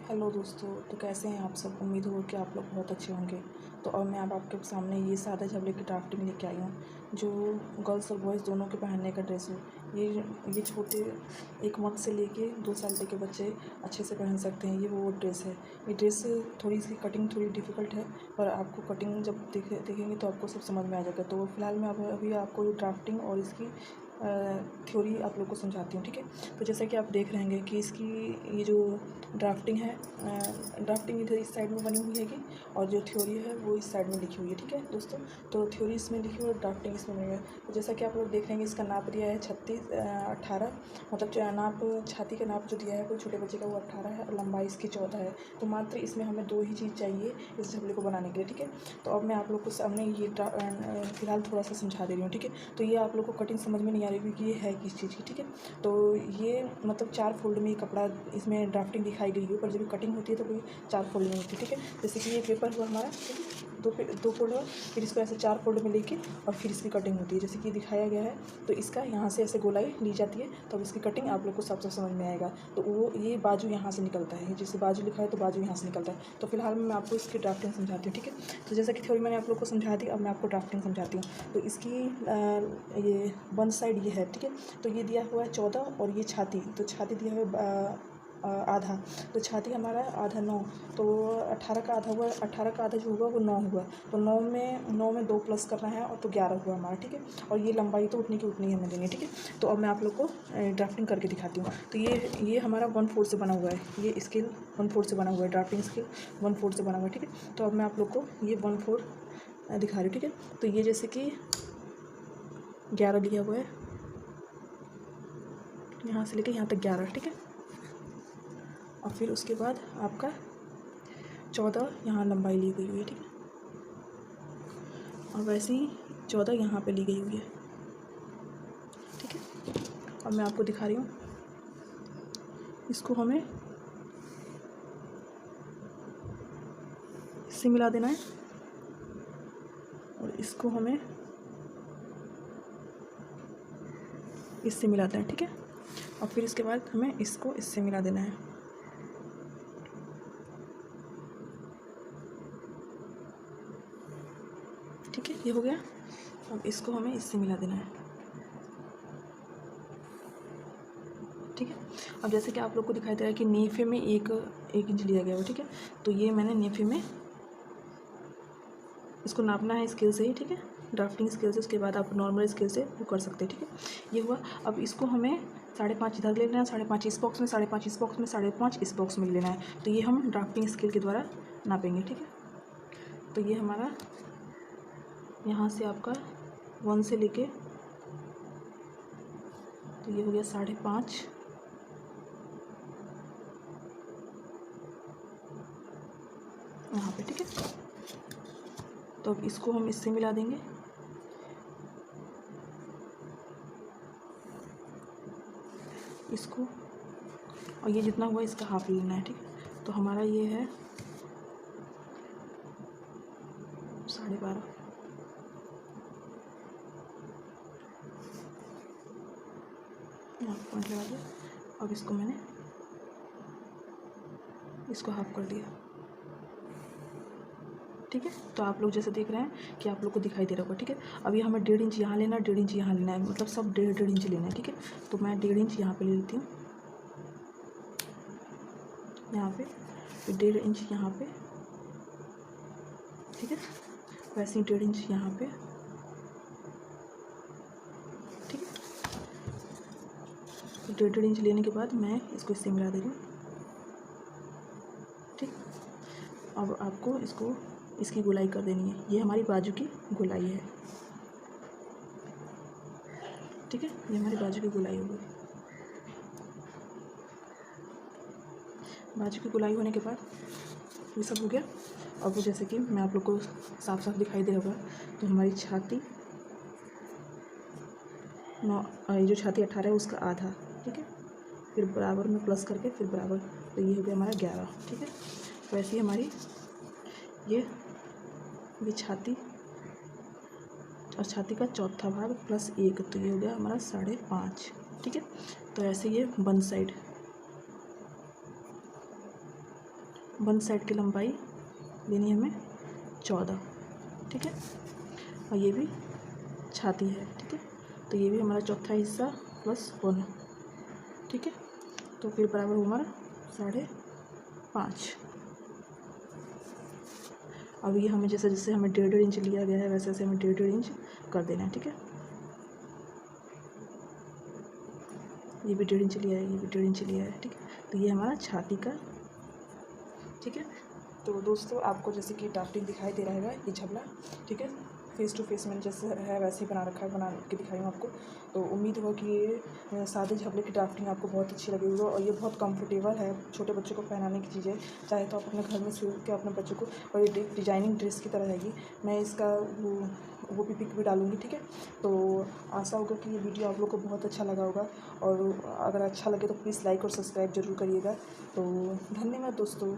Hello दोस्तों, तो कैसे हैं आप सब। उम्मीद हो कि आप लोग बहुत अच्छे होंगे। तो और मैं अब आपके सामने ये सादा झबले की ड्राफ्टिंग लेके आई हूँ, जो गर्ल्स और बॉयज़ दोनों के पहनने का ड्रेस है। ये छोटे 1 मंथ से लेके 2 साल तक के बच्चे अच्छे से पहन सकते हैं। ये वो ड्रेस है। ये ड्रेस थोड़ी सी कटिंग थोड़ी डिफ़िकल्ट है, पर आपको कटिंग जब देखेंगे तो आपको सब समझ में आ जाएगा। तो फ़िलहाल मैं अभी आपको ये ड्राफ्टिंग और इसकी थ्योरी आप लोग को समझाती हूँ, ठीक है। तो जैसा कि आप देख रहे होंगे कि इसकी ये जो ड्राफ्टिंग है, ड्राफ्टिंग इधर इस साइड में बनी हुई है कि, और जो थ्योरी है वो इस साइड में लिखी हुई है, ठीक है दोस्तों। तो थ्योरी इसमें लिखी हुई है, ड्राफ्टिंग इसमें बनी हुई है। तो जैसा कि आप लोग देख रहे हैं, इसका नाप दिया है 18, मतलब जो नाप छाती का नाप जो दिया है कोई छोटे बच्चे का वो 18 है, और लंबाई इसकी 14 है। तो मात्र इसमें हमें 2 ही चीज़ चाहिए इस झबले को बनाने के लिए, ठीक है। तो अब मैं आप लोग को सामने ये फ़िलहाल थोड़ा सा समझा दे रही हूँ, ठीक है। तो ये आप लोग को कटिंग समझ में नहीं आ रही क्योंकि ये है किस चीज़ की, ठीक है। तो ये मतलब 4 फोल्ड में ये कपड़ा इसमें ड्राफ्टिंग दिखाई गई है, पर जब कटिंग होती है तो कोई 4 फोल्ड में होती है, ठीक है। जैसे कि ये पेपर हुआ हमारा, ठीक है, 2 फोल्ड हुआ, फिर इसको ऐसे 4 फोल्ड में लेके और फिर इसकी कटिंग होती है जैसे कि दिखाया गया है। तो इसका यहाँ से ऐसे गोलाई ली जाती है, तब इसकी कटिंग आप लोग को सब समझ में आएगा। तो वो ये बाजू यहाँ से निकलता है, जैसे बाजू लिखा है तो बाजू यहाँ से निकलता है। तो फिलहाल मैं आपको इसकी ड्राफ्टिंग समझाती हूँ, ठीक है। तो जैसा कि थ्योरी मैंने आप लोग को समझा दी, अब मैं आपको ड्राफ्टिंग समझाती हूँ। तो इसकी ये वन साइड ये है, ठीक है। तो ये दिया हुआ है 14 और ये छाती, तो छाती दिया हुआ है आधा। तो छाती हमारा आधा 9, तो 18 का आधा हुआ, 18 का आधा जो हुआ वो 9 हुआ। तो 9 में 2 प्लस करना है, और तो 11 हुआ हमारा, ठीक है। और ये लंबाई तो उतनी की उतनी हमें देनी है, ठीक है। तो अब मैं आप लोग को ड्राफ्टिंग करके दिखाती हूँ। तो ये हमारा 1/4 से बना हुआ है, ये स्केल 1/4 से बना हुआ है, ड्राफ्टिंग स्केल 1/4 से बना हुआ है, ठीक है। तो अब मैं आप लोग को ये 1/4 दिखा रही हूँ, ठीक है। तो ये जैसे कि 11 लिया हुआ है, यहाँ से लेके यहाँ तक 11, ठीक है। और फिर उसके बाद आपका 14 यहाँ लंबाई ली गई हुई है, ठीक है। और वैसे ही 14 यहाँ पे ली गई हुई है, ठीक है। अब मैं आपको दिखा रही हूँ, इसको हमें इससे मिला देना है, और इसको हमें इससे मिला देना है, ठीक है। और फिर इसके बाद हमें इसको इससे मिला देना है, ठीक है। ये हो गया। अब इसको हमें इससे मिला देना है, ठीक है। अब जैसे कि आप लोग को दिखाई दे रहा है कि नेफे में एक इंच लिया गया है, ठीक है। तो ये मैंने नेफे में इसको नापना है स्केल से ही, ठीक है, ड्राफ्टिंग स्केल से। उसके बाद आप नॉर्मल स्केल से वो कर सकते हैं, ठीक है। ये हुआ। अब इसको हमें 5.5 इधर ले लेना है, 5.5 इस बॉक्स में, 5.5 इस बॉक्स में, 5.5 इस बॉक्स में ले लेना है। तो ये हम ड्राफ्टिंग स्केल के द्वारा नापेंगे, ठीक है। तो ये हमारा यहाँ से आपका 1 से लेके, तो ये हो गया 5.5, यहाँ पे, ठीक है। तो अब इसको हम इससे मिला देंगे, इसको, और ये जितना हुआ इसका हाफ लेना है, ठीक है। तो हमारा ये है 12.5, यहाँ पॉइंट लगा दिया। अब इसको मैंने इसको हाफ कर दिया, ठीक है। तो आप लोग जैसे देख रहे हैं कि आप लोग को दिखाई दे रहा होगा, ठीक है। अब ये हमें 1.5 इंच यहाँ लेना है, 1.5 इंच यहाँ लेना है, मतलब सब 1.5 इंच लेना है, ठीक है। तो मैं 1.5 इंच यहाँ पे ले लेती हूँ, यहाँ पे, फिर 1.5 इंच यहाँ पे, ठीक है। वैसे ही 1.5 इंच यहाँ पे, ठीक है। 1.5 इंच लेने के बाद मैं इसको इससे मिला दे रही हूँ, ठीक। अब आपको इसको इसकी गोलाई कर देनी है। ये हमारी बाजू की गोलाई है, ठीक है। ये हमारी बाजू की गोलाई हो गई। बाजू की गोलाई होने के बाद ये सब हो गया। अब जैसे कि मैं आप लोग को साफ साफ दिखाई दे रहा होगा, तो हमारी छाती 9, ये जो छाती 18 है उसका आधा, ठीक है। फिर बराबर में प्लस करके फिर बराबर, तो ये हो गया हमारा 11, ठीक है। वैसे ही हमारी ये छाती और छाती का चौथा भाग प्लस 1, तो ये हो गया हमारा 5.5, ठीक है। तो ऐसे ये वन साइड, वन साइड की लंबाई लेनी है हमें 14, ठीक है। और ये भी छाती है, ठीक है। तो ये भी हमारा चौथा हिस्सा +1, ठीक है। तो फिर बराबर हुआ हमारा 5.5। अब ये हमें जैसे जैसे हमें 1.5 इंच लिया गया है वैसे वैसे हमें 1.5 इंच कर देना है, ठीक है। ये भी 1.5 इंच लिया है, ये भी 1.5 इंच लिया है, ठीक है। तो ये हमारा छाती का, ठीक है। तो दोस्तों आपको जैसे कि ड्राफ्टिंग दिखाई दे रहा है ये झबला, ठीक है। फेस टू फेस मैंने जैसे है वैसे ही बना रखा है, बना के दिखाई हूँ आपको। तो उम्मीद हो कि ये सादे झबले की ड्राफ्टिंग आपको बहुत अच्छी लगेगी और ये बहुत कंफर्टेबल है, छोटे बच्चों को पहनाने की चीज़ है। चाहे तो आप अपने घर में सिल के अपने बच्चों को, और ये डिजाइनिंग ड्रेस की तरह रहेगी। मैं इसका वो भी पिक भी डालूँगी, ठीक है। तो आशा होगा कि ये वीडियो आप लोग को बहुत अच्छा लगा होगा, और अगर अच्छा लगे तो प्लीज़ लाइक और सब्सक्राइब ज़रूर करिएगा। तो धन्यवाद दोस्तों।